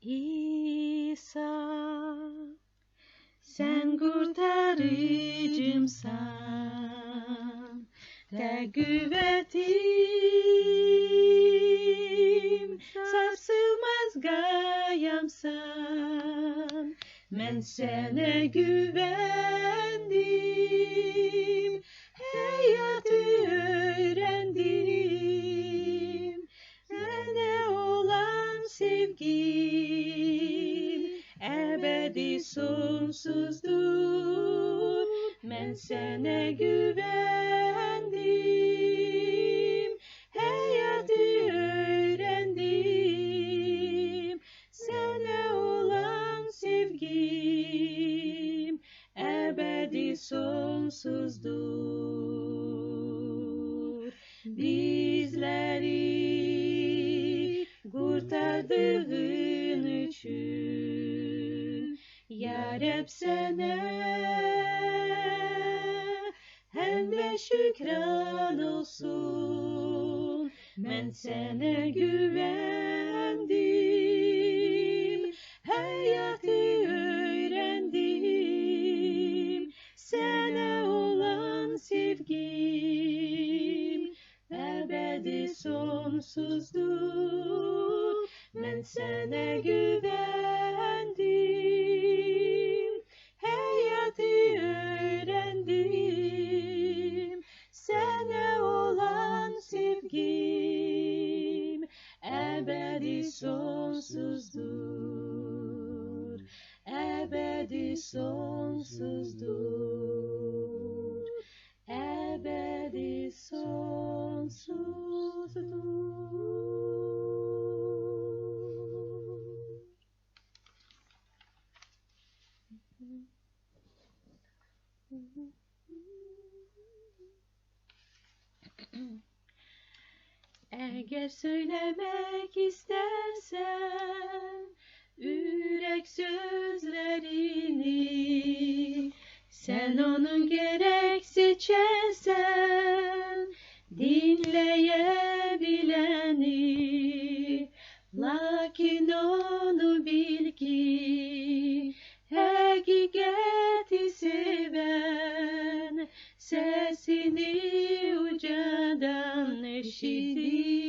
İsa, sen kurtarıcımsan, de güvetim, sarsılmaz gayamsan, men sana güvendim, hayatı öğrendim, sana olan sevgim ebedi sonsuzdur, men sana güvendim, hayatı öğrendim, sana olan sevgim ebedi sonsuzdur. Bizleri kurtardığın için ya Rab sana hem de şükran olsun. Ben sana güvendim, hayatı öğrendim, sana olan sevgim ebedi sonsuzdur. Ben sana güvendim, hayatı öğrendim, sana olan sevgim ebedi sonsuzdur, ebedi sonsuzdur, ebedi sonsuzdur. Eğer söylemek istersen yürek sözlerini, sen onun gerek seçersen dinleyebileni, lakin onu bil ki hakikati seven sesini ucadan işitir.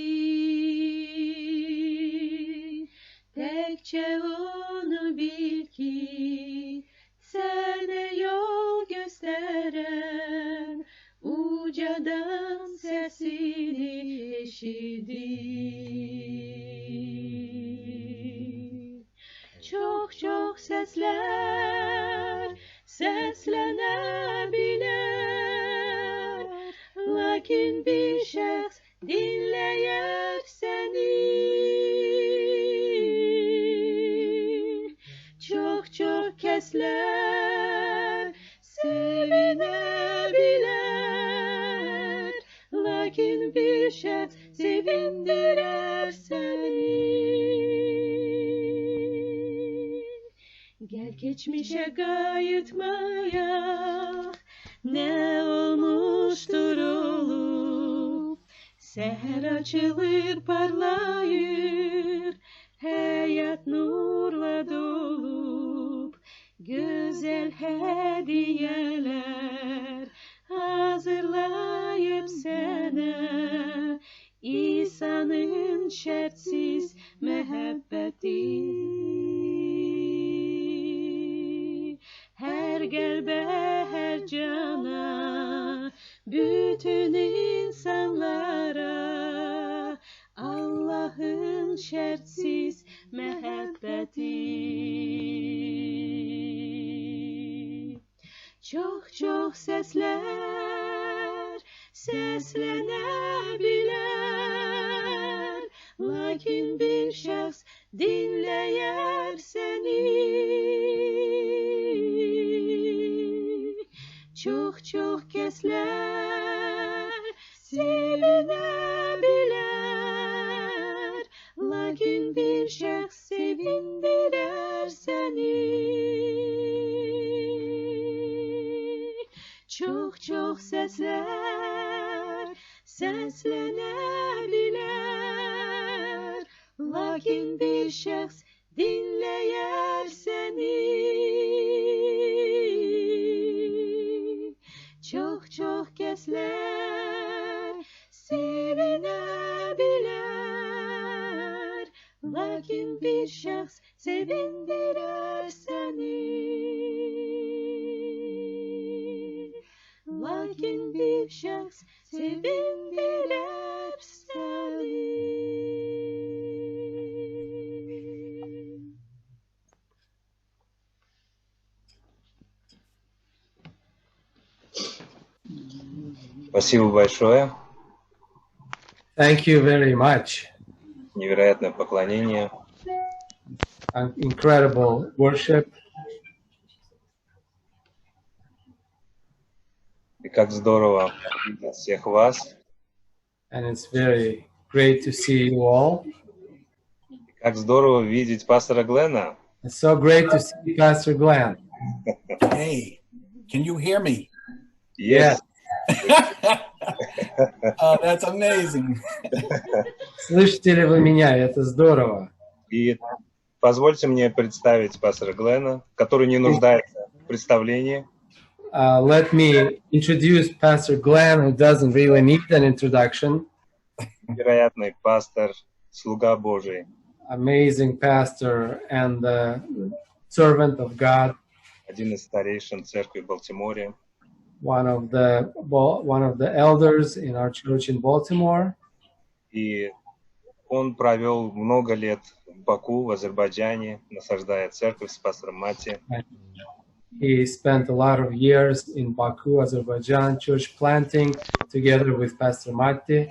Tekçe onu bil ki sana yol gösteren ucadan sesini işitir. Çok çok sesler seslenebilir, lakin bir şahs dinleyer seni. Çok çok kesler sevinebilir, lakin bir şahs sevindirer seni. Gel geçmişe kayıtmaya, ne olmuştur olup, seher açılır parlayır, hayat nurla dolup, güzel hediyeler hazırlayıp sana, İsa'nın şartsız muhabbeti. Her kalbe, her cana, bütün insanlara Allah'ın şartsız muhabbeti. Çok çok sesler seslenebilir, lakin bir şahs dinleyer seni. Çok çok kesler sevinebilir, lakin bir şahs sevindirer seni. Çok çok sesler seslenebilir, lakin bir şahs dinleyer seni. Çok çok kesler sevinebilir, lakin bir şahs sevindirir seni. Lakin bir şahs sevindirir seni. Спасибо большое. Thank you very much. Невероятное поклонение. Incredible worship. И как здорово видеть всех вас. And it's very great to see you all. И как здорово видеть пастора Глена. It's so great to see Pastor Glenn. Hey, can you hear me? Yes. Oh, that's amazing. Слышите ли вы меня? Это здорово. И позвольте мне представить пастора Глена, который не нуждается в представлении. Let me introduce Pastor Glenn, who doesn't really need an introduction. Невероятный пастор, слуга Божий. Amazing pastor and servant of God. Один из старейшин церкви в Балтиморе. One of the elders in our church in Baltimore. И он провел много лет в Баку, в Азербайджане, насаждая церковь с пастором Мати. He spent a lot of years in Baku, Azerbaijan, church planting together with Pastor Matti.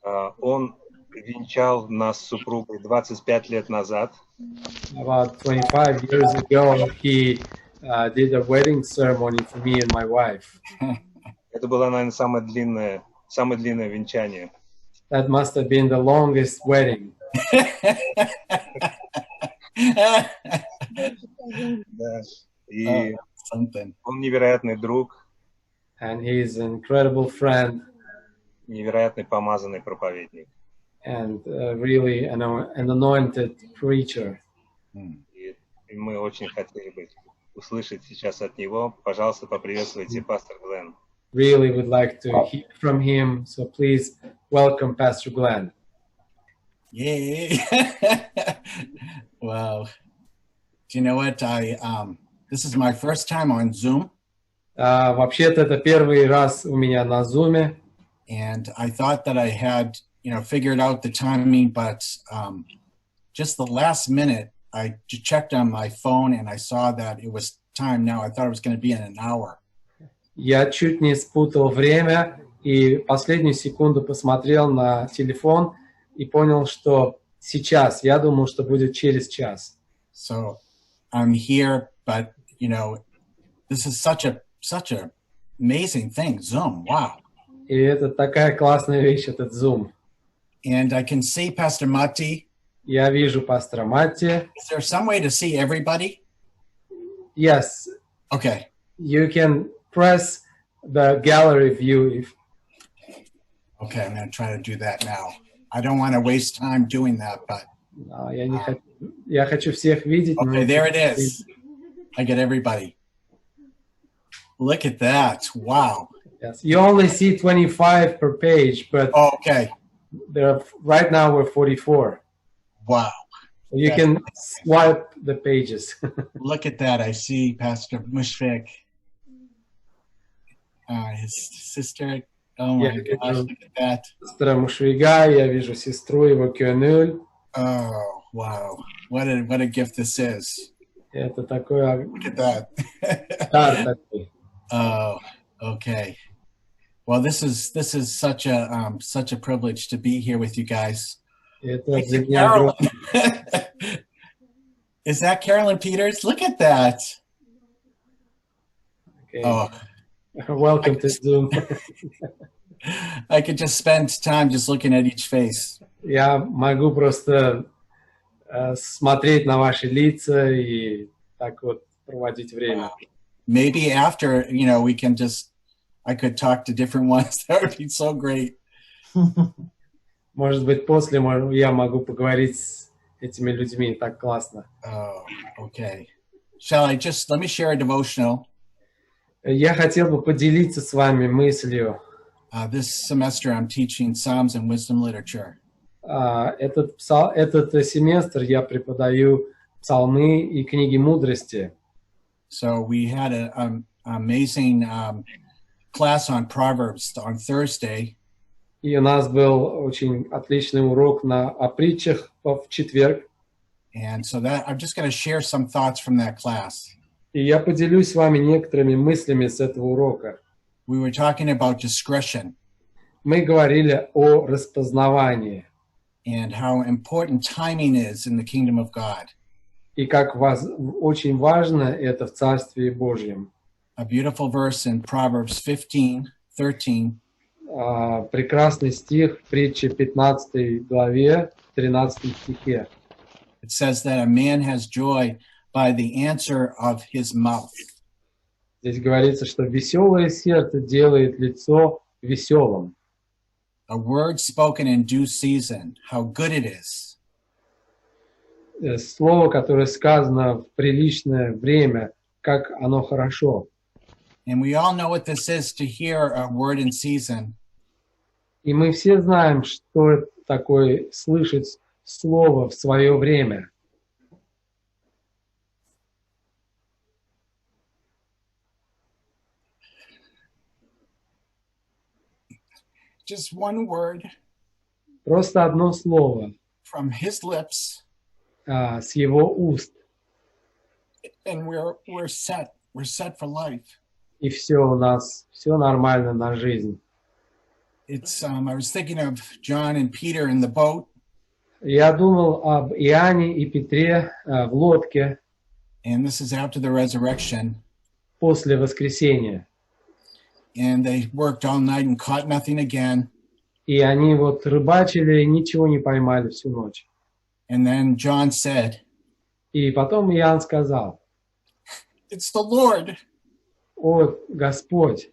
Он венчал нас с супругой 25 лет назад. About 25 years ago, he did a wedding ceremony for me and my wife. Это было, наверное, самое длинное венчание. That must have been the longest wedding. Да. И он невероятный друг. And he's an incredible friend. Невероятный помазанный проповедник. And really an anointed preacher. И мы очень хотели бы услышать сейчас от него. Пожалуйста, поприветствуйте пастор Глен. Really would like to hear from him, so please welcome Pastor Glenn. Yay. Wow. Do you know what? This is my first time on Zoom. Вообще-то это первый раз у меня на Zoom. And I thought that I had, figured out the timing, but just the last minute, I checked on my phone and I saw that it was time now. I thought it was going to be in an hour. Я чуть не спутал время и последнюю секунду посмотрел на телефон и понял, что сейчас. Я думал, что будет через час. So I'm here, but this is such a amazing thing, Zoom. Wow. И это такая классная вещь, этот Zoom. And I can see Pastor Matti. Я вижу пастора Матти. Is there some way to see everybody? Yes. Okay. You can press the gallery view. Okay, I'm going to try to do that now. I don't want to waste time doing that, but... Я хочу всех видеть. Okay, there it is. I get everybody. Look at that. Wow. Yes. You only see 25 per page, but okay. Right now we're 44. Wow. You can swipe the pages. Look at that. I see Pastor Mushfik. His sister. Oh my gosh, look at that. Пастора Мушвига, я вижу сестру его Кёнуль. Oh, wow. What a gift this is. Это такой... Look at that. Oh, okay. Well, this is such a privilege to be here with you guys. Is that Carolyn Peters? Look at that. Okay. Oh. Welcome to Zoom. I could just spend time just looking at each face. Я могу просто смотреть на ваши лица и так вот проводить время. Maybe after, we can I could talk to different ones. That would be so great. Может быть, после я могу поговорить этими людьми. Так классно. Oh, okay. Let me share a devotional. Я хотел бы поделиться с вами мыслью. This semester I'm teaching Psalms and Wisdom Literature. Этот семестр я преподаю псалмы и книги мудрости. So we had an amazing class on Proverbs on Thursday. И у нас был очень отличный урок о притчах в четверг. And so I'm just going to share some thoughts from that class. И я поделюсь с вами некоторыми мыслями с этого урока. We were talking about discretion. Мы говорили о распознавании. And how important timing is in the kingdom of God. И как очень важно это в Царстве Божьем. A beautiful verse in Proverbs 15:13. Прекрасный стих в притче 15 главе, 13 стихе. It says that a man has joy by the answer of his mouth. Здесь говорится, что веселое сердце делает лицо веселым. A word spoken in due season, how good it is. Слово, которое сказано в приличное время, как оно хорошо. And we all know what this is, to hear a word in season. И мы все знаем, что это такое слышать слово в свое время. Just one word. Просто одно слово From his lips. С его уст. And we're set. We're set for life. И все у нас, все нормально на жизнь. I was thinking of John and Peter in the boat. Я думал об Иоанне и Петре в лодке. And this is after the resurrection. После воскресения. And they worked all night and caught nothing again. И они рыбачили и ничего не поймали всю ночь. And then John said, И потом Иоанн сказал, It's the Lord. О, Господь.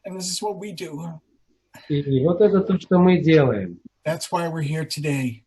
And this is what we do. И вот это то, что мы делаем. That's why we're here today.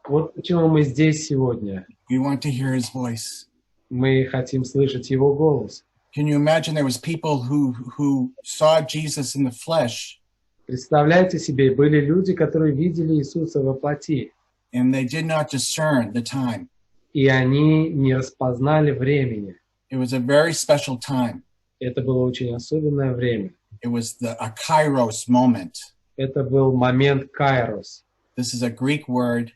Вот почему мы здесь сегодня. We want to hear his voice. Мы хотим слышать его голос. Can you imagine there was people who saw Jesus in the flesh? Представляете себе, были люди, которые видели Иисуса во плоти. And they did not discern the time. И они не распознали времени. It was a very special time. Это было очень особенное время. It was a kairos moment. Это был момент кайрос. This is a Greek word.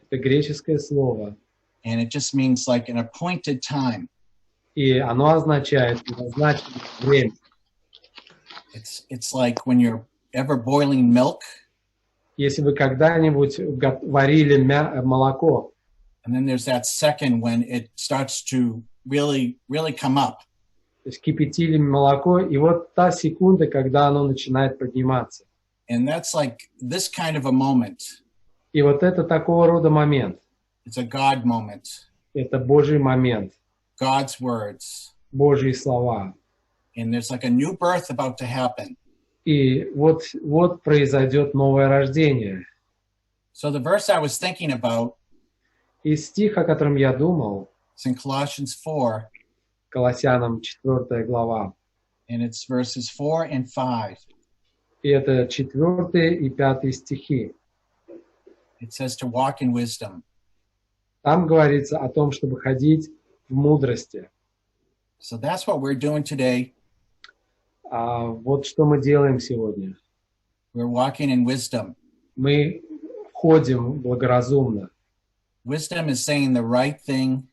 Это греческое слово. And it just means like an appointed time. И оно означает назначенное время. It's like when you're ever boiling milk. Если вы когда-нибудь варили молоко. And then there's that second when it starts to really come up. То есть кипятили молоко, и вот та секунда, когда оно начинает подниматься. And that's like this kind of a moment. И вот это такого рода момент. It's a God moment. Это Божий момент. God's words. Божьи слова. And there's like a new birth about to happen. И вот произойдет новое рождение. So the verse I was thinking about. И стих, о котором я думал. It's in Colossians 4. Колоссянам 4 глава. And it's verses 4 and 5. И это 4 и 5 стихи. It says to walk in wisdom. Там говорится о том, чтобы ходить в мудрости. So that's what we're doing today. Вот что мы делаем сегодня. We're walking in wisdom. Мы ходим благоразумно. Wisdom is saying the right thing.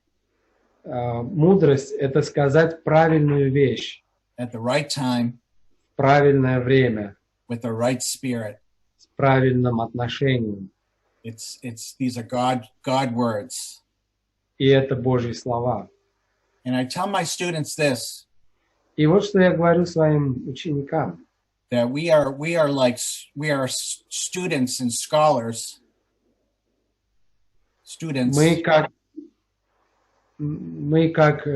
Мудрость — это сказать правильную вещь. At the right time. В правильное время. With the right spirit. С правильным отношением. These are God words. И это Божьи слова. And I tell my students this. И вот что я говорю своим ученикам. That we are students and scholars. Students. Мы как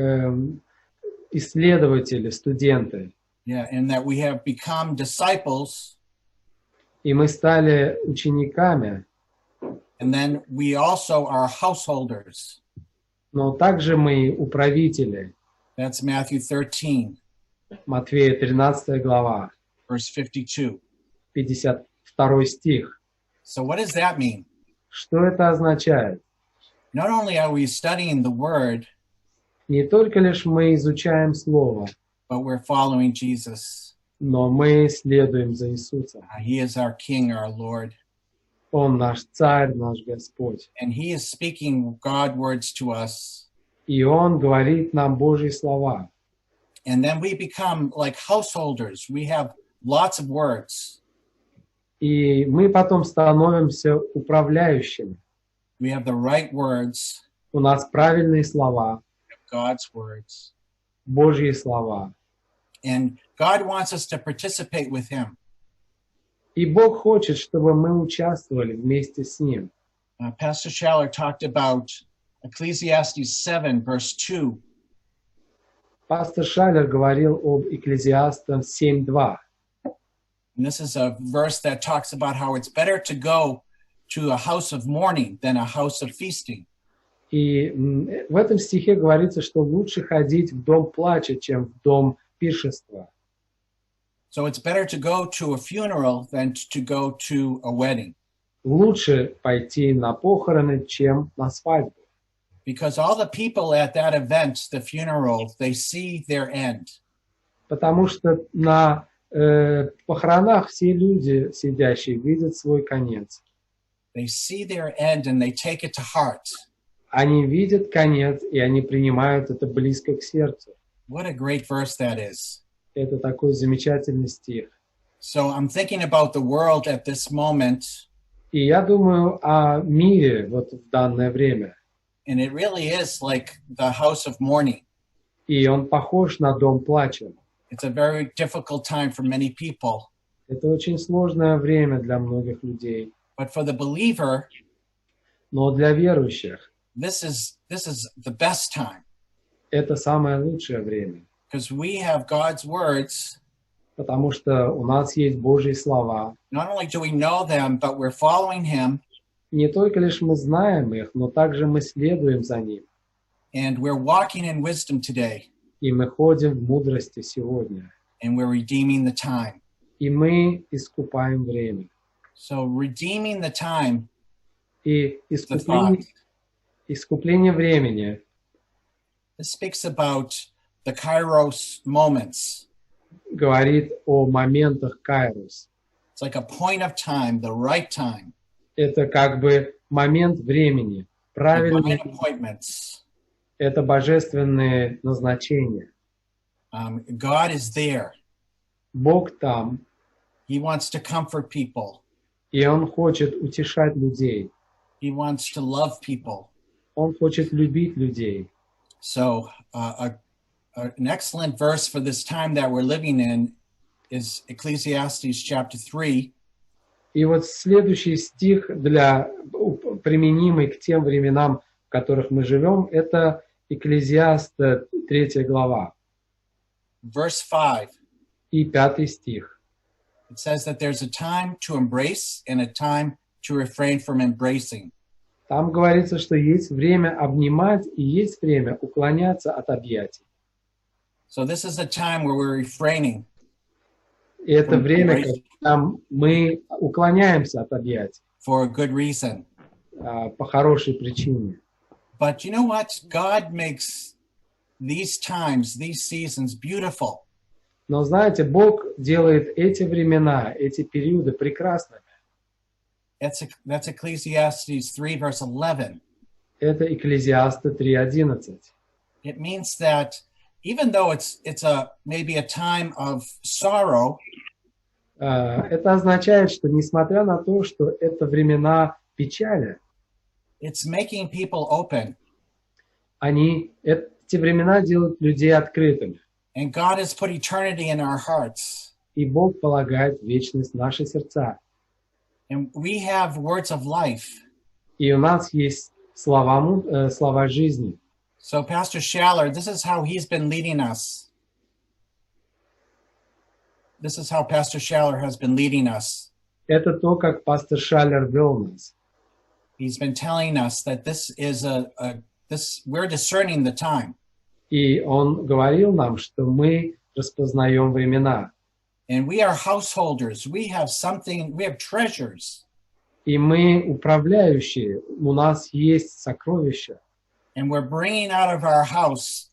исследователи, студенты. Yeah, and that we have become disciples. И мы стали учениками, and then we also are householders. но также мы управители. That's Matthew 13, Матфея 13 глава, verse 52. 52 стих. So what does that mean? Что это означает? Not only are we studying the word, Не только лишь мы изучаем Слово, but we're following Jesus. но мы следуем за Иисусом. He is our King, our Lord. Он наш Царь, наш Господь. And he is speaking God words to us. И Он говорит нам Божьи слова. And then we become like householders. We have lots of words. И мы потом становимся управляющими. We have the right words, У нас правильные слова, God's words. Божьи слова. And God wants us to participate with him. И Бог хочет, чтобы мы участвовали вместе с Ним. Pastor Schaller talked about Ecclesiastes 7, verse 2. Пастор Шалер говорил об Экклезиастам 7:2. And this is a verse that talks about how it's better to go to a house of mourning than a house of feasting. И в этом стихе говорится, что лучше ходить в дом плача, чем в дом пиршества. So it's better to go to a funeral than to go to a wedding. Лучше пойти на похороны, чем на свадьбу. Because all the people at that event, the funeral, they see their end. Потому что на похоронах все люди, сидящие, видят свой конец. They see their end and they take it to heart. Они видят конец, и они принимают это близко к сердцу. What a great verse that is. Это такой замечательный стих. So I'm thinking about the world at this moment, И я думаю о мире вот в данное время. and it really is like the house of mourning. И он похож на дом плача. It's a very difficult time for many people. Это очень сложное время для многих людей. But for the believer, Но для верующих this is the best time это самое лучшее время. because we have God's words. Потому что у нас есть Божьи слова. Not only do we know them, but we're following him Не только лишь мы знаем их, но также мы следуем за ним. and we're walking in wisdom today И мы ходим в мудрости сегодня. and we're redeeming the time. И мы искупаем время. So redeeming the time, И the thought. искупление времени This speaks about the kairos moments. говорит о моментах кайрос. It's like a point of time, the right time, Это как бы момент времени, divine правильный. appointments. Это божественные назначения. God is there. Бог там, He wants to comfort people. и Он хочет утешать людей. He wants to love people. Он хочет любить людей. So an excellent verse for this time that we're living in is Ecclesiastes chapter 3. И вот следующий стих, применимый к тем временам, в которых мы живем, это Экклезиаст 3 глава Verse 5. и 5 стих. It says that there's a time to embrace and a time to refrain from embracing. Там говорится, что есть время обнимать и есть время уклоняться от объятий. So this is a time where we're refraining. И это время, когда мы уклоняемся от объятий For a good reason. по хорошей причине. But you know what? God makes these times, these seasons beautiful. Но знаете, Бог делает эти времена, эти периоды прекрасными. That's Ecclesiastes 3, verse 11. Это Экклезиаста 3:11. It means that even though it's maybe a time of sorrow, Это означает, что несмотря на то, что это времена печали, it's making people open. эти времена делают людей открытыми. And God has put eternity in our hearts. И Бог полагает вечность в наши сердца. And we have words of life. И у нас есть слова жизни. So Pastor Schaller, this is how he's been leading us. This is how Pastor Schaller has been leading us. Это то, как пастор Шаллер вел нас. He's been telling us that we're discerning the time. И он говорил нам, что мы распознаем времена. And we are householders. We have treasures. И мы управляющие, у нас есть сокровища. And we're bringing out of our house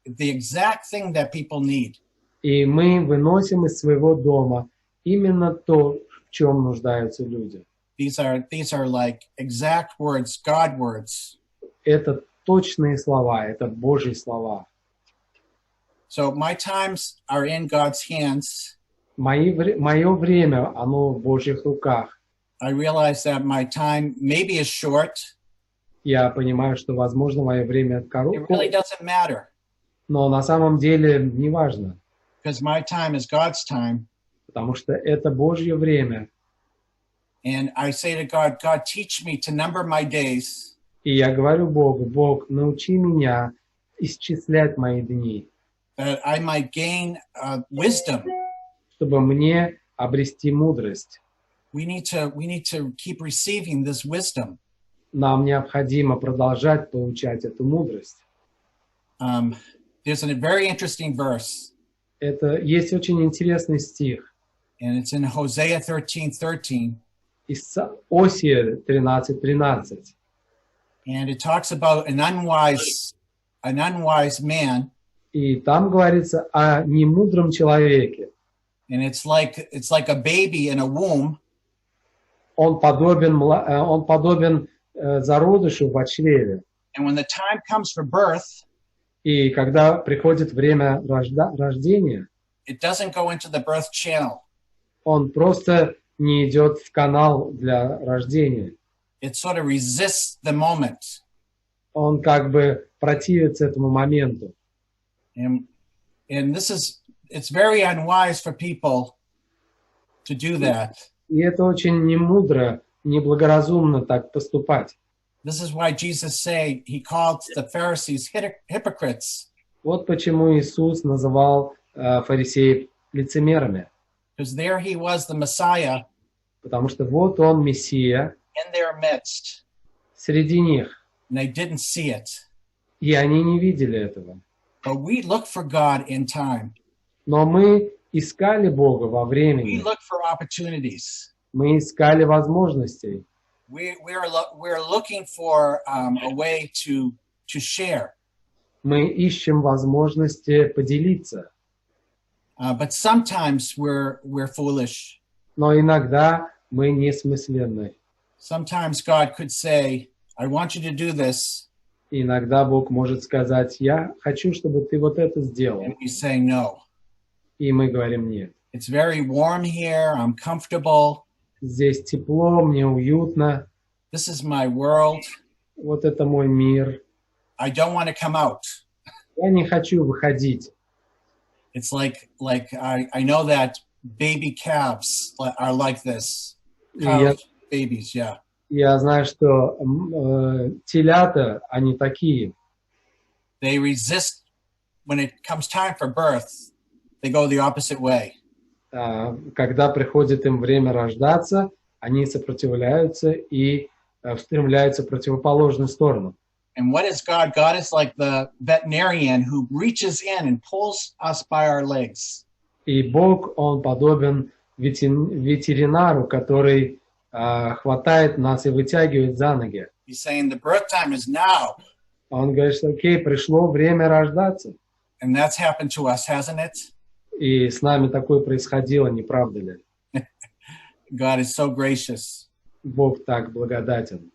the exact thing that people need. И мы выносим из своего дома именно то, в чем нуждаются люди. These are like exact words, God words. Это точные слова, это Божьи слова. So my times are in God's hands. Мое время, оно в Божьих руках. I realize that my time maybe is short. Я понимаю, что, возможно, мое время It короткое, really doesn't matter но на самом деле не важно, because my time is God's time. потому что это Божье время. And I say to God, God, teach me to number my days. И я говорю Богу: Бог, научи меня исчислять мои дни, That I might gain wisdom. чтобы мне обрести мудрость. We need to keep receiving this wisdom. Нам необходимо продолжать получать эту мудрость. There's a very interesting verse, Это есть очень интересный стих and it's in Hosea 13:13, из Осия 13:13. and it talks about an unwise man, И там говорится о немудром человеке. and it's like a baby in a womb. Он подобен зародышу в чреве. And when the time comes for birth, И когда приходит время рождения, it doesn't go into the birth channel. он просто не идет в канал для рождения. It sort of resists the moment. Он как бы противится этому моменту. And it's very unwise for people to do that. И это очень немудро, неблагоразумно так поступать. This is why Jesus he called the Pharisees hypocrites, Вот почему Иисус называл фарисеев лицемерами. because there he was, the Messiah, Потому что вот он, Мессия, in their midst, среди них. and they didn't see it. И они не видели этого. But we look for God in time. Но мы искали Бога во We времени. look for opportunities. Мы искали возможностей. We're looking for a way to share. Мы ищем возможности поделиться. But sometimes we're foolish. Но иногда мы несмысленны. Sometimes God could say, I want you to do this. И иногда Бог может сказать: я хочу, чтобы ты вот это сделал. And we say no. И мы говорим: нет. It's very warm here. I'm comfortable. Здесь тепло, мне уютно. This is my world. Вот это мой мир. I don't want to come out. Я не хочу выходить. It's like I know that baby calves are like this. Cows, babies, yeah. Я знаю, что телята, они такие. They resist when it comes time for birth. They go the opposite way. Когда приходит им время рождаться, они сопротивляются и устремляются в противоположную сторону. And what is God? God is like the veterinarian who reaches in and pulls us by our legs. И Бог, Он подобен ветеринару, который хватает нас и вытягивает за ноги. He's saying the birth time is now. Он говорит, что окей, пришло время рождаться. And that's happened to us, hasn't it? И с нами такое происходило, не правда ли? God is so gracious. Бог так благодатен.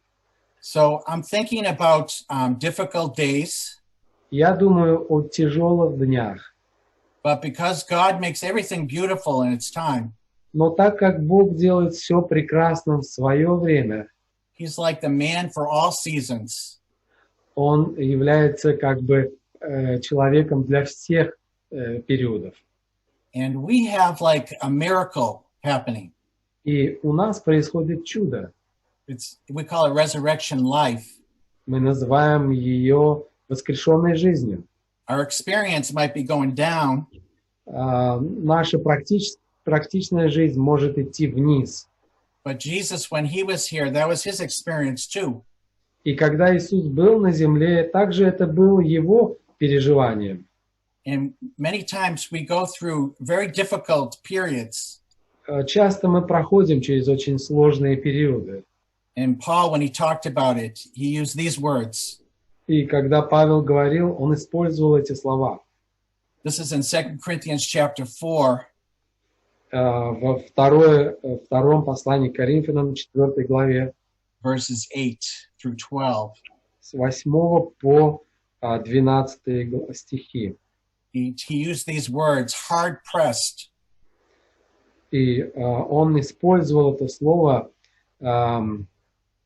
So I'm thinking about difficult days. Я думаю о тяжелых днях. But because God makes everything beautiful in its time, Но так как Бог делает все прекрасно в свое время, He's like the man for all seasons. Он является как бы человеком для всех периодов. And we have like a miracle happening. И у нас происходит чудо. We call it resurrection life. Мы называем ее воскрешенной жизнью. Our experience might be going down, Наша практичная жизнь может идти вниз. But Jesus, when he was here, that was his experience too. И когда Иисус был на земле, также это было его переживанием. And many times we go through very difficult periods. Часто мы проходим через очень сложные периоды. And Paul, when he talked about it, he used these words. И когда Павел говорил, он использовал эти слова. This is in 2 Corinthians chapter 4, Во втором послании к Коринфянам, 4 главе, verses 8 through 12. с 8 по 12 стихи. He used these words, hard pressed, И он использовал это слово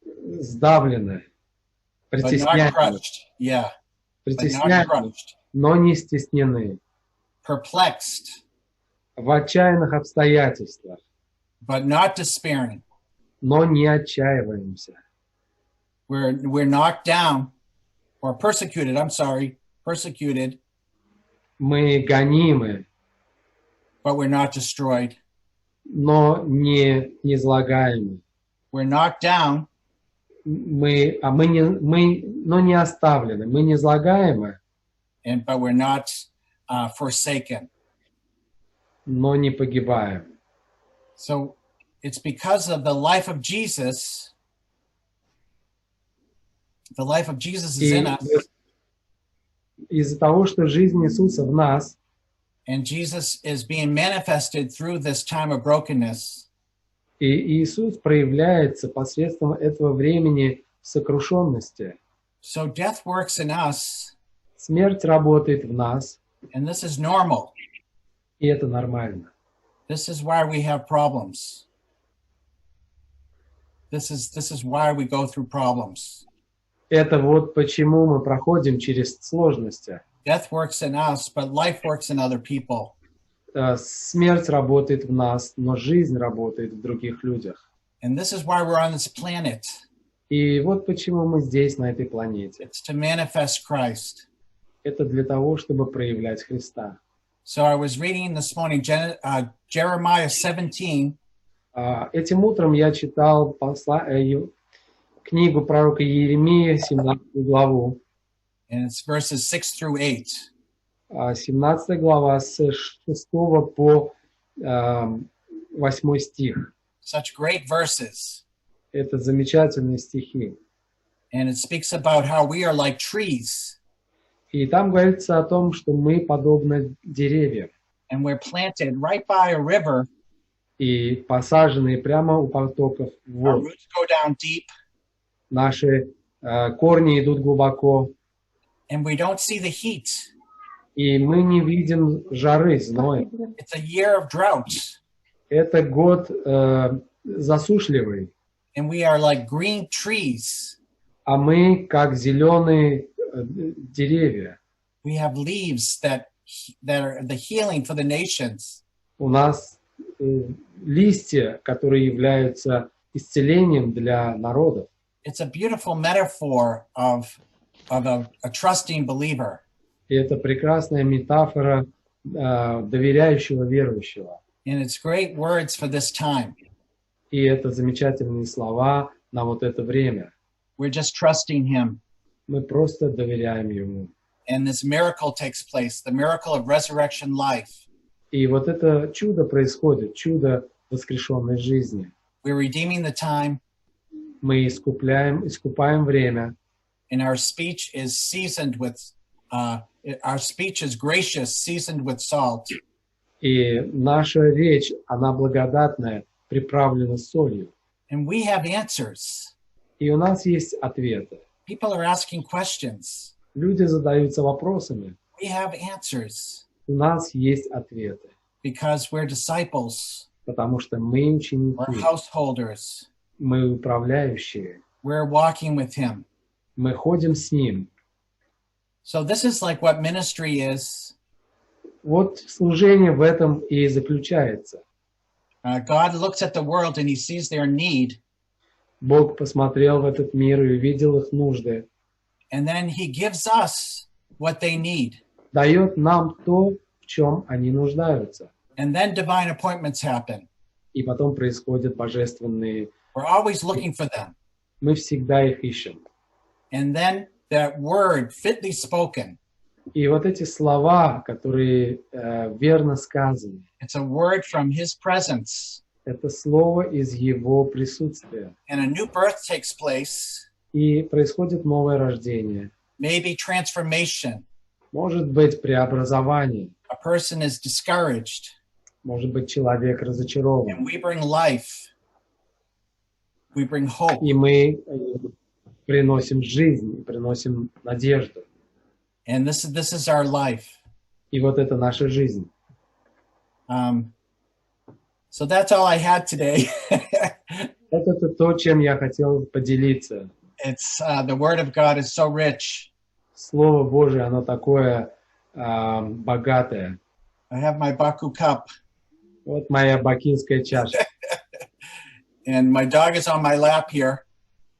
сдавленное, but not притесняемое, crushed. Yeah, but not притесняемое, crushed. но не стеснены, Perplexed, в отчаянных обстоятельствах, but not despairing. но не отчаиваемся. We're knocked down or persecuted. Persecuted, Мы гонимы, but we're not destroyed. но не излагаемы. We're knocked down, Но не оставлены, мы не излагаемы, but we're not forsaken. но не погибаем. So it's because of the life of Jesus. The life of Jesus is И in us, из-за того, что жизнь Иисуса в нас, and Jesus is being manifested through this time of brokenness. и Иисус проявляется посредством этого времени сокрушенности. So death works in us, Смерть работает в нас, and this is normal. и это нормально. This is why we have problems. This is why we go through problems. Это вот почему мы проходим через сложности. Death works in us, but life works in other people. Смерть работает в нас, но жизнь работает в других людях. And this is why we're on this planet. И вот почему мы здесь, на этой планете. It's to manifest Christ. Это для того, чтобы проявлять Христа. So I was reading this morning Jeremiah 17, Этим утром я читал книгу пророка Иеремии, 17 главу. and it's verses 6 through 8. 17 глава с 6 по 8 стих. Such great verses. Это замечательные стихи. And it speaks about how we are like trees, И там говорится о том, что мы подобны деревьям, and we're planted right by a river. и посаженные прямо у потоков Our вод. roots go down deep, Наши корни идут глубоко, and we don't see the heat. и мы не видим жары, зноя. It's a year of drought, Это год засушливый, and we are like green trees. а мы как зеленые деревья. We have leaves that are the healing for the nations. У нас листья, которые являются исцелением для народов. It's a beautiful metaphor of a trusting believer. И это прекрасная метафора доверяющего верующего. And it's great words for this time. И это замечательные слова на вот это время. We're just trusting him. Мы просто доверяем ему. And this miracle takes place, the miracle of resurrection life. И вот это чудо происходит, чудо воскрешенной жизни. We're redeeming the time, Мы искупаем время, and our speech is seasoned with, our speech is gracious, seasoned with salt. и наша речь, она благодатная, приправлена солью. And we have answers. И у нас есть ответы. People are asking questions. Люди задаются вопросами. We have answers У нас есть ответы, because we're disciples, потому что мы we're ученики, householders, мы управляющие, we're walking with him. мы ходим с Ним. So this is like what ministry is. Вот служение в этом и заключается. God looks at the world and he sees their need, Бог посмотрел в этот мир и увидел их нужды, and then he gives us what they need. дает нам то, в чем они нуждаются. And then divine appointments happen. и потом происходят божественные. We're always looking for them. Мы всегда их ищем. And then that word fitly spoken. И вот эти слова, которые верно сказаны, It's a word from his presence. это слово из его присутствия. And a new birth takes place. И происходит новое рождение. Maybe transformation. Может быть преобразование. A person is discouraged. Может быть человек разочарован. And we bring life. We bring hope. И мы приносим жизнь, приносим надежду. And this is our life. И вот это наша жизнь. So that's all I had today. Это то, чем я хотел поделиться. It's the Word of God is so rich. Слово Божие, оно такое богатое. I have my Baku cup. Вот моя бакинская чаша. And my dog is on my lap here.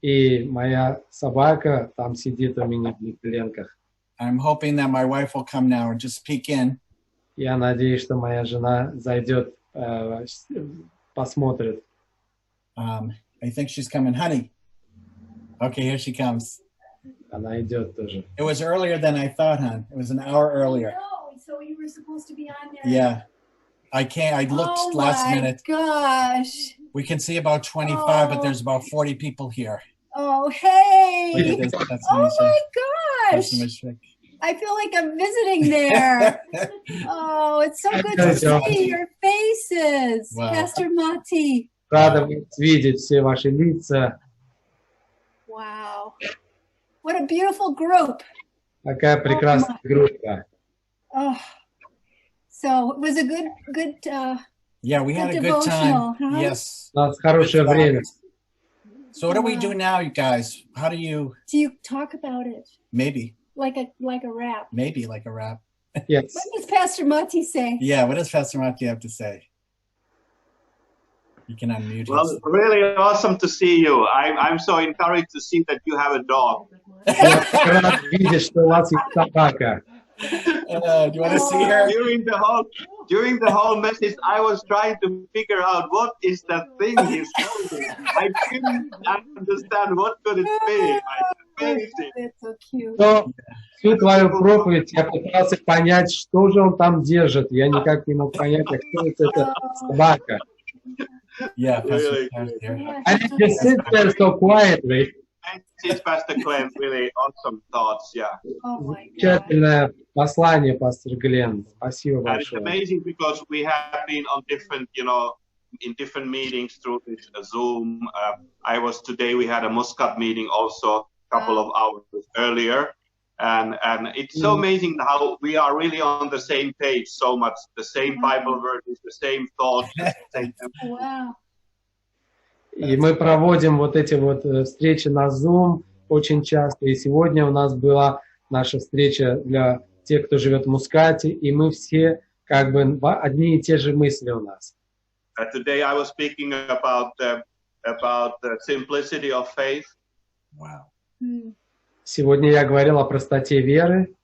И моя собака там сидит у меня в коленках. I'm hoping that my wife will come now and just peek in. Я надеюсь, что моя жена зайдет, посмотрит. I think she's coming. Honey. Okay, here she comes. Она идет тоже. It was earlier than I thought, hon. It was an hour earlier. No, so you were supposed to be on there. Yeah. I looked last minute. Gosh. We can see about 25, but there's about 40 people here. Oh, hey. That's Oh nice. my That's gosh. nice. I feel like I'm visiting there. Oh, it's so good to see your faces, Wow. Pastor Mati. Рада видеть все ваши лица. Wow. What a beautiful group. Такая прекрасная группа. Oh. So it was a good Yeah, we had a good devotional, time. huh? Yes. У нас хорошее время. So what do we do now, you guys? How do you, do you talk about it maybe like a rap? like a rap? Yes. What does Pastor Mati say? Yeah, what does Pastor Mati have to say? You can unmute Well, us. really awesome to see you. I'm so encouraged to see that you have a dog. Я рад видеть, что у вас есть собака. Do you want to see her? During the whole message, I was trying to figure out what is that thing he's holding. I couldn't understand what could it be. Amazing. That's so cute. Но всю твою проповедь я пытался понять, что же он там держит. Я никак не мог понять, а кто это собака. Yeah, Pastor Really Claire's here. I just sit there so quietly. This is Pastor Glen. Really awesome thoughts. Yeah. Oh my God. Замечательное послание, пастор Глен. Спасибо And it's большое. amazing because we have been on different, in different meetings through this Zoom. Today we had a Muscat meeting also a couple of hours earlier. And it's so amazing how we are really on the same page so much. The same Bible verses, the same thoughts. Wow. И мы проводим вот эти вот встречи на Zoom очень часто. И сегодня у нас была наша встреча для тех, кто живет в Мускате, и мы все как бы одни и те же мысли у нас. Today I was speaking about the simplicity of faith. Wow. Сегодня я говорил о простоте веры,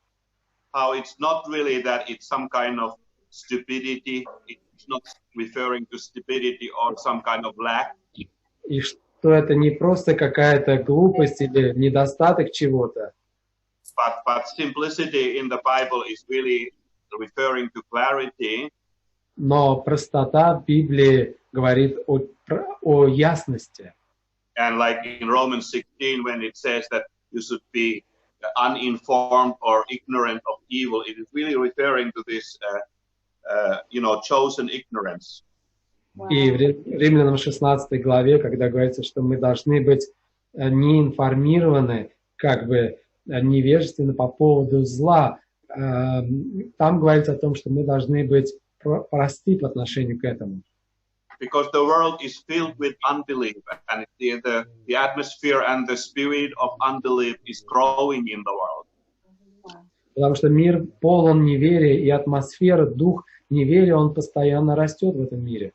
How it's not really that it's some kind of stupidity. It's not referring to stupidity or some kind of lack. и что это не просто какая-то глупость или недостаток чего-то, But simplicity in the Bible is really referring to clarity. но простота в Библии говорит о ясности. And like in Romans 16, when it says that you should be uninformed or ignorant of evil, it is really referring to this, chosen ignorance. И в Римлянам 16 главе, когда говорится, что мы должны быть не информированы, как бы невежественны по поводу зла, там говорится о том, что мы должны быть просты по отношению к этому. Because the world is filled with unbelief, and the atmosphere and the spirit of unbelief is growing in the world. Потому что мир полон неверия, и атмосфера, дух неверия, он постоянно растет в этом мире.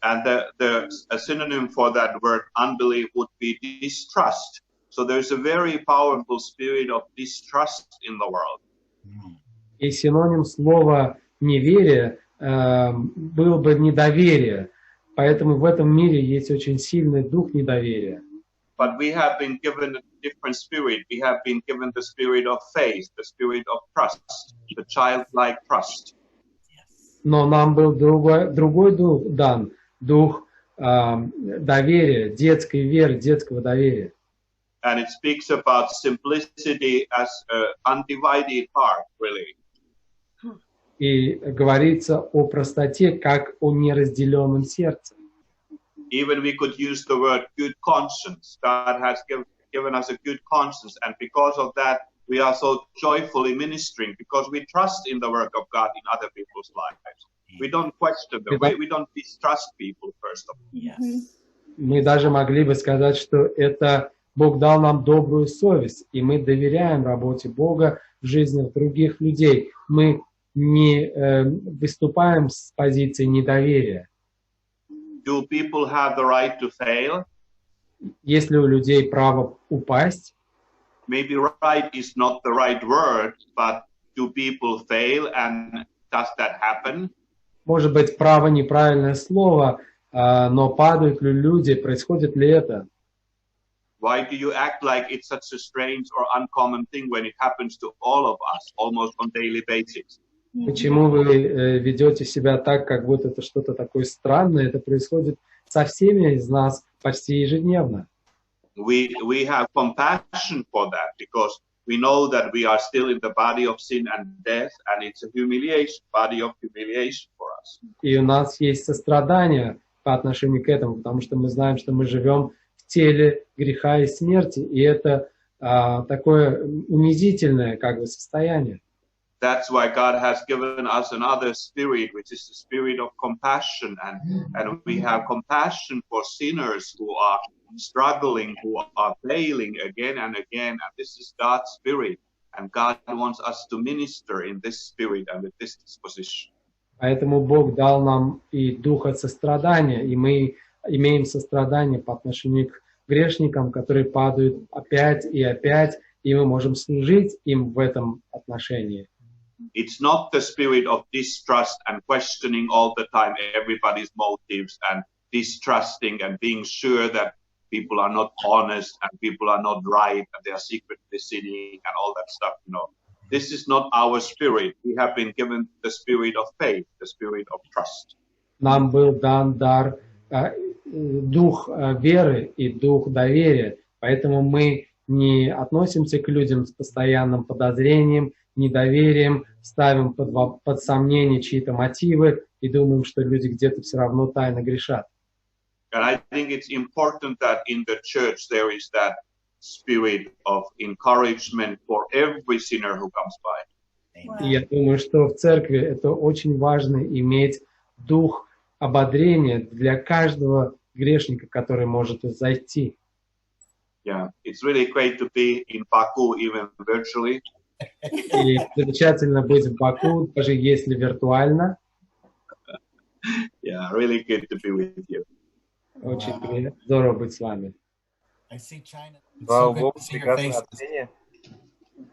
And a synonym for that word unbelief would be distrust. So there's a very powerful spirit of distrust in the world. И синоним слова неверие был бы недоверие. Поэтому в этом мире есть очень сильный дух недоверия. But we have been given a different spirit. We have been given the spirit of faith, the spirit of trust, the childlike trust. Но нам был другой дух дан, дух доверия, детской веры, детского доверия. And it speaks about simplicity as an undivided heart, really. И говорится о простоте, как о неразделенном сердце. Even we could use the word good conscience. God has given us a good conscience. And because of that, we are so joyfully ministering because we trust in the work of God in other people's lives. We don't question them. We don't distrust people, first of all. Yes. Мы даже могли бы сказать, что это Бог дал нам добрую совесть, и мы доверяем работе Бога в жизнях других людей. Мы не выступаем с позиции недоверия. Do people have the right to fail? Есть ли у людей право упасть? Maybe right is not the right word, but do people fail, and does that happen? Может быть, право неправильное слово, но падают ли люди, происходит ли это? Why do you act like it's such a strange or uncommon thing when it happens to all of us almost on daily basis? Почему вы ведете себя так, как будто это что-то такое странное? Это происходит со всеми из нас почти ежедневно. We have compassion for that because we know that we are still in the body of sin and death, and it's a body of humiliation for us. И у нас есть сострадание по отношению к этому, потому что мы знаем, что мы живем в теле греха и смерти, и это такое унизительное как бы состояние. That's why God has given us another spirit, which is the spirit of compassion, and we have compassion for sinners who are struggling, who are failing again and again, and this is God's spirit, and God wants us to minister in this spirit and with this disposition. Поэтому Бог дал нам и духа сострадания, и мы имеем сострадание по отношению к грешникам, которые падают опять и опять, и мы можем служить им в этом отношении. It's not the spirit of distrust and questioning all the time everybody's motives and distrusting and being sure that people are not honest and people are not right and they are secretly sinning and all that stuff, you know. This is not our spirit. We have been given the spirit of faith, the spirit of trust. Нам был дан дар, дух веры и дух доверия, поэтому мы не относимся к людям с постоянным подозрением, недоверием, ставим под сомнение чьи-то мотивы и думаем, что люди где-то все равно тайно грешат. And I think it's important that in the church there is that spirit of encouragement for every sinner who comes by. И я думаю, что в церкви это очень важно иметь дух ободрения для каждого грешника, который может зайти. Yeah, it's really great to be in Baku even virtually. И замечательно быть в Баку, даже если виртуально. Yeah, really good to be with you. Очень здорово быть с вами. Слава Богу, прекрасное общение.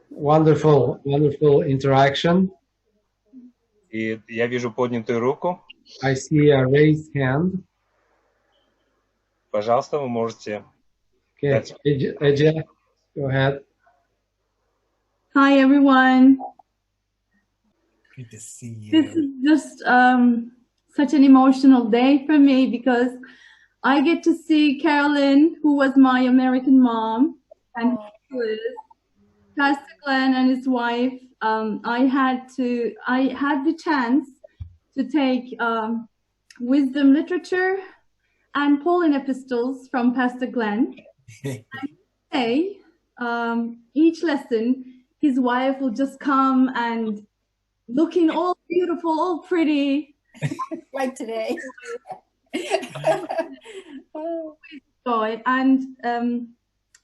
Wonderful interaction. И я вижу поднятую руку. I see a raised hand. Пожалуйста, вы можете... Okay, Eja, go ahead. Hi, everyone. Good to see you. This is just such an emotional day for me because I get to see Carolyn, who was my American mom, and who is Pastor Glenn and his wife. I had the chance to take wisdom literature and Pauline epistles from Pastor Glenn. And each lesson, his wife will just come and looking all beautiful, all pretty. Like today. Joy. And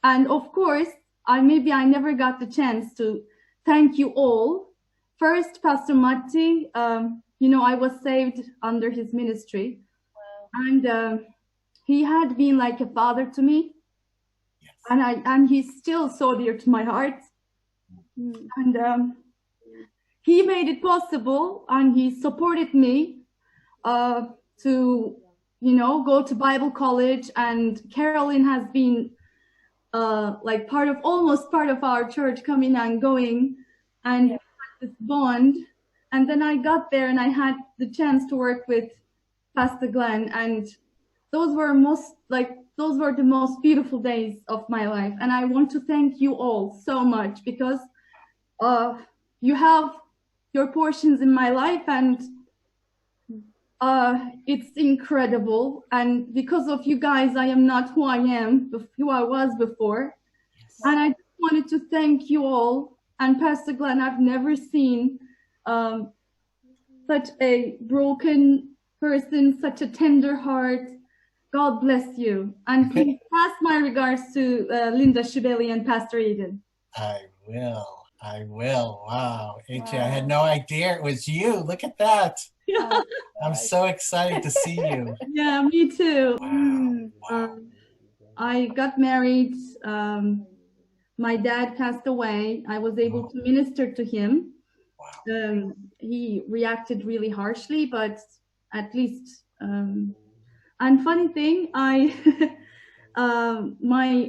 of course, I never got the chance to thank you all. First, Pastor Matti, I was saved under his ministry. Wow. And he had been like a father to me. Yes. And he's still so dear to my heart. And he made it possible, and he supported me to go to Bible college, and Carolyn has been like almost part of our church, coming and going, and this bond. And then I got there and I had the chance to work with Pastor Glenn, and those were the most beautiful days of my life. And I want to thank you all so much, because you have your portions in my life, and it's incredible. And because of you guys, I am not who I was before. And I just wanted to thank you all. And Pastor Glenn, I've never seen such a broken person, such a tender heart. God bless you. And please pass my regards to Linda Shibeli and Pastor Eden. I will. Wow. AJ, I had no idea it was you. Look at that. Yeah. I'm so excited to see you. Yeah, me too. Wow. I got married. My dad passed away. I was able to minister to him. Wow. He reacted really harshly, but at least, and funny thing, my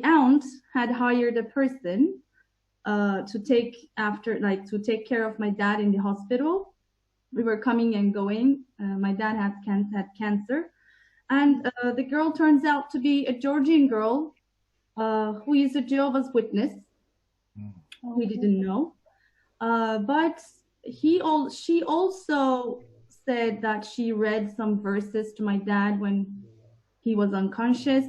aunt had hired a person to take care of my dad in the hospital. We were coming and going. My dad had cancer, and the girl turns out to be a Georgian girl who is a Jehovah's Witness. We didn't know, but she also said that she read some verses to my dad when he was unconscious,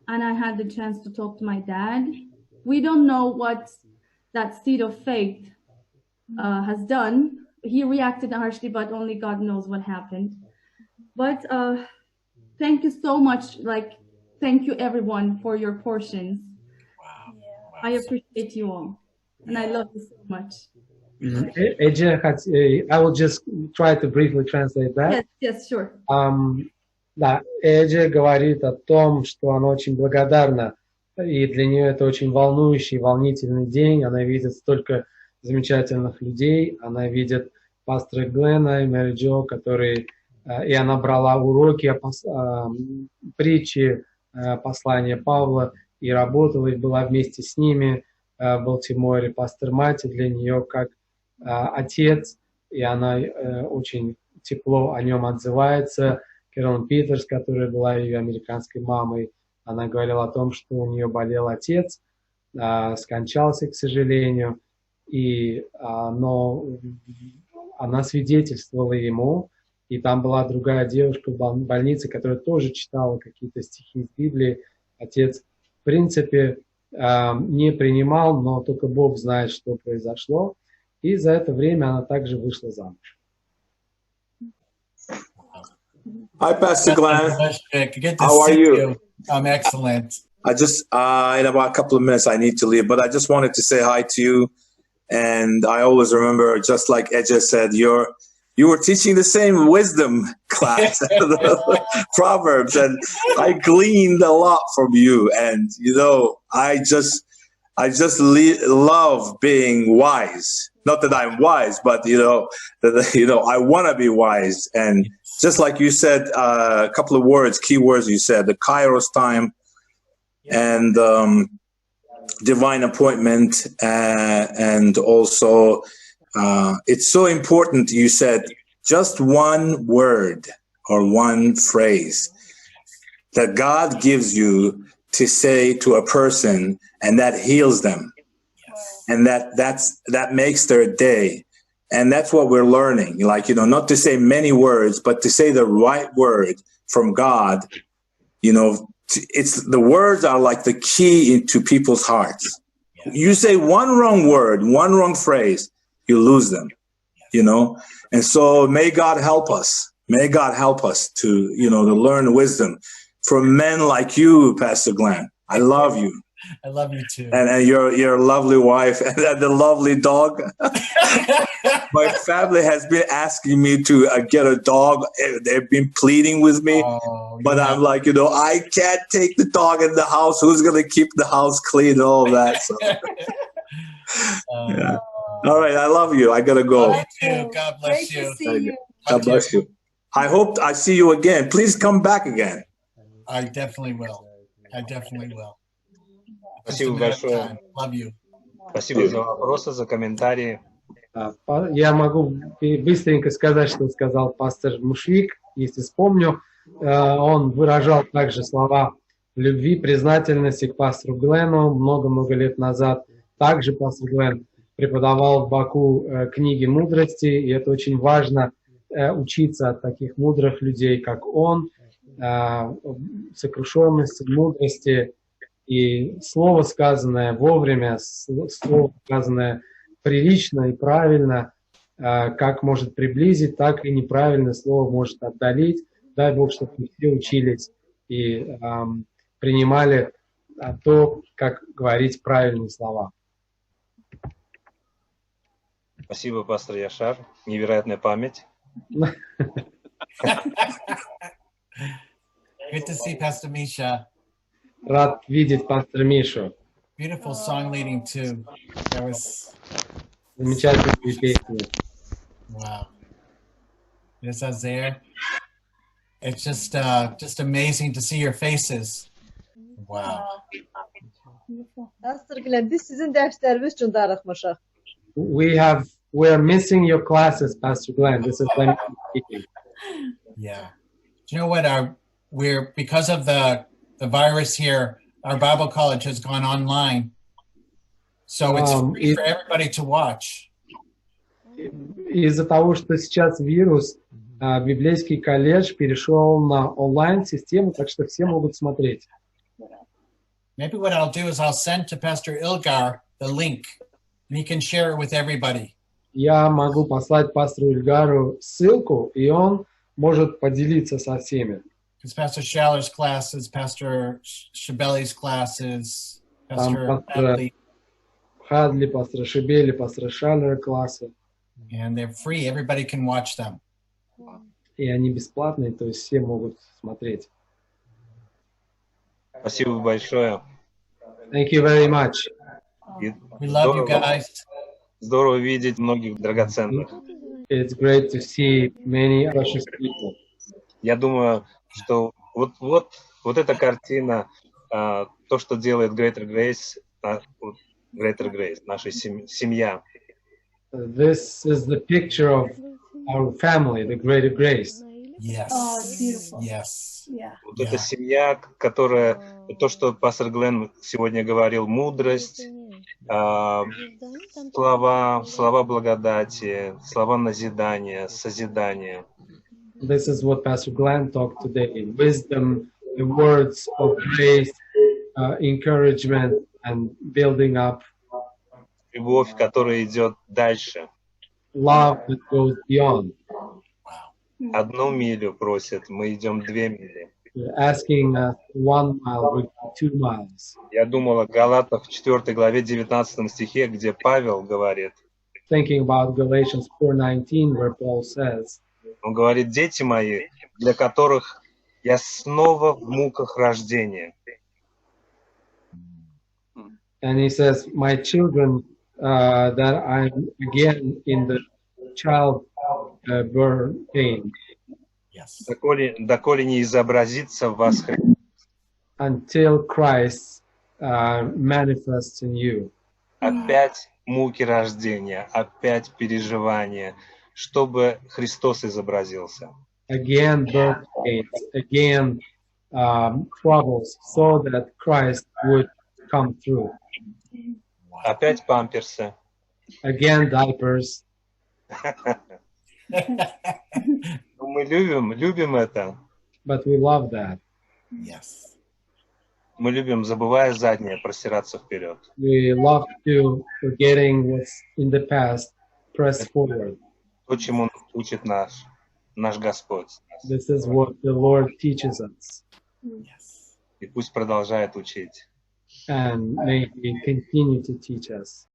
and I had the chance to talk to my dad. We don't know what that seed of faith has done. He reacted harshly, but only God knows what happened. But thank you so much. Thank you everyone for your portions. Wow. I appreciate you all, and I love you so much. I will just try to briefly translate that. Yes, sure. Да, Эджи говорит о том, что она очень благодарна, и для нее это очень волнующий, волнительный день. Она видит столько замечательных людей, она видит пастора Глена и Мэри Джо, которые, и она брала уроки притчи, послания Павла, и работала, и была вместе с ними в Балтиморе. Пастор Мати для нее как отец, и она очень тепло о нем отзывается. Кэролин Питерс, которая была ее американской мамой, она говорила о том, что у нее болел отец, скончался, к сожалению, но она свидетельствовала ему, и там была другая девушка в больнице, которая тоже читала какие-то стихи из Библии. Отец, в принципе, не принимал, но только Бог знает, что произошло. И за это время она также вышла замуж. Hi, Pastor Glenn. Good to How are see you? I'm excellent. I just, in about a couple of minutes, I need to leave, but I just wanted to say hi to you. And I always remember, just like Edja said, you were teaching the same wisdom class, Proverbs, and I gleaned a lot from you. And, I just love being wise. Not that I'm wise, but, I want to be wise. And just like you said, a couple of key words you said, the Kairos time and divine appointment. And also, it's so important, you said, just one word or one phrase that God gives you to say to a person, and that heals them. And that makes their day. And that's what we're learning. Not to say many words, but to say the right word from God. The words are like the key into people's hearts. You say one wrong word, one wrong phrase, you lose them, And so may God help us. May God help us to, to learn wisdom from men like you, Pastor Glenn. I love you. I love you too. And your lovely wife and the lovely dog. My family has been asking me to get a dog. They've been pleading with me. But I'm like, I can't take the dog in the house. Who's going to keep the house clean and all that? So. Yeah. All right. I love you. I got to go. God bless you. Great to see you. God bless you. I hope I see you again. Please come back again. I definitely will. I definitely will. Just Спасибо a matter of большое. time. Love you. Спасибо за вопросы, за комментарии. Я могу быстренько сказать, что сказал пастор Мушвик, если вспомню. Он выражал также слова любви, признательности к пастору Глену много-много лет назад. Также пастор Глен преподавал в Баку книги мудрости, и это очень важно учиться от таких мудрых людей, как он, сокрушенности, мудрости, и слово, сказанное вовремя, слово, сказанное прилично и правильно, как может приблизить, так и неправильное слово может отдалить. Дай Бог, чтобы мы все учились и принимали то, как говорить правильные слова. Спасибо, пастор Яшар. Невероятная память. Good to see Pastor Misha. Рад видеть пастора Мишу. Beautiful song leading too. That was Замечательные песни. wow. There's us there. It's just amazing to see your faces. Wow. Pastör Glen, biz sizin dersleriniz için darıxmışıq. We're missing your classes, Pastor Glenn. This is Glenn speaking. Yeah. Do you know what? We're because of the virus here, our Bible college has gone online. So it's free for everybody to watch. Из-за того, что сейчас вирус, библейский колледж перешел на онлайн-систему, так что все могут смотреть. Maybe what I'll do is I'll send to Pastor Ilgar the link, and he can share it with everybody. Я могу послать пастору Ильгару ссылку, и он может поделиться со всеми. Because Pastor Schaller's classes, Pastor Shabeli's classes, Pastor Hadley. Хадли, пастора Шибели, пастора Шаллера классы. And they're free. Everybody can watch them. И они бесплатные, то есть все могут смотреть. Спасибо большое. Thank you very much. We love you guys. Здорово видеть многих драгоценных. It's great to see many precious people. Я думаю, что вот эта картина, то, что делает Greater Grace, наша семья. This is the picture of our family, the Greater Grace. Yes. Oh, it's beautiful. Yes. Yeah. Вот эта семья, которая, то, что пастор Глен сегодня говорил, мудрость, слова благодати, слова назидания, созидания. This is what Pastor Glenn talked today. Wisdom, the words of grace, encouragement, and building up. Любовь, которая идет дальше. Love that goes beyond. Одну милю просят, мы идем 2 мили. You're asking 1 mile, we go 2 miles. Я думал о Галатах 4 главе 19 стихе, где Павел говорит. Thinking about Galatians 4:19, where Paul says, Он говорит: дети мои, для которых я снова в муках рождения. and he says, my children, that I'm again in the child birth pain. Yes. Доколе не изобразится в вас Христос. Until Christ manifests in you. Опять муки рождения, опять переживания, чтобы Христос изобразился. Again birth pains, again troubles, so that Christ would come through. Опять памперсы. Again diapers. Мы любим это. But we love that. Yes. Мы любим, забывая заднее, простираться вперед. We love to, forgetting what's in the past, press forward. То, чему учит наш Господь. This is what the Lord teaches us. Yes. И пусть продолжает учить. And may He continue to teach us.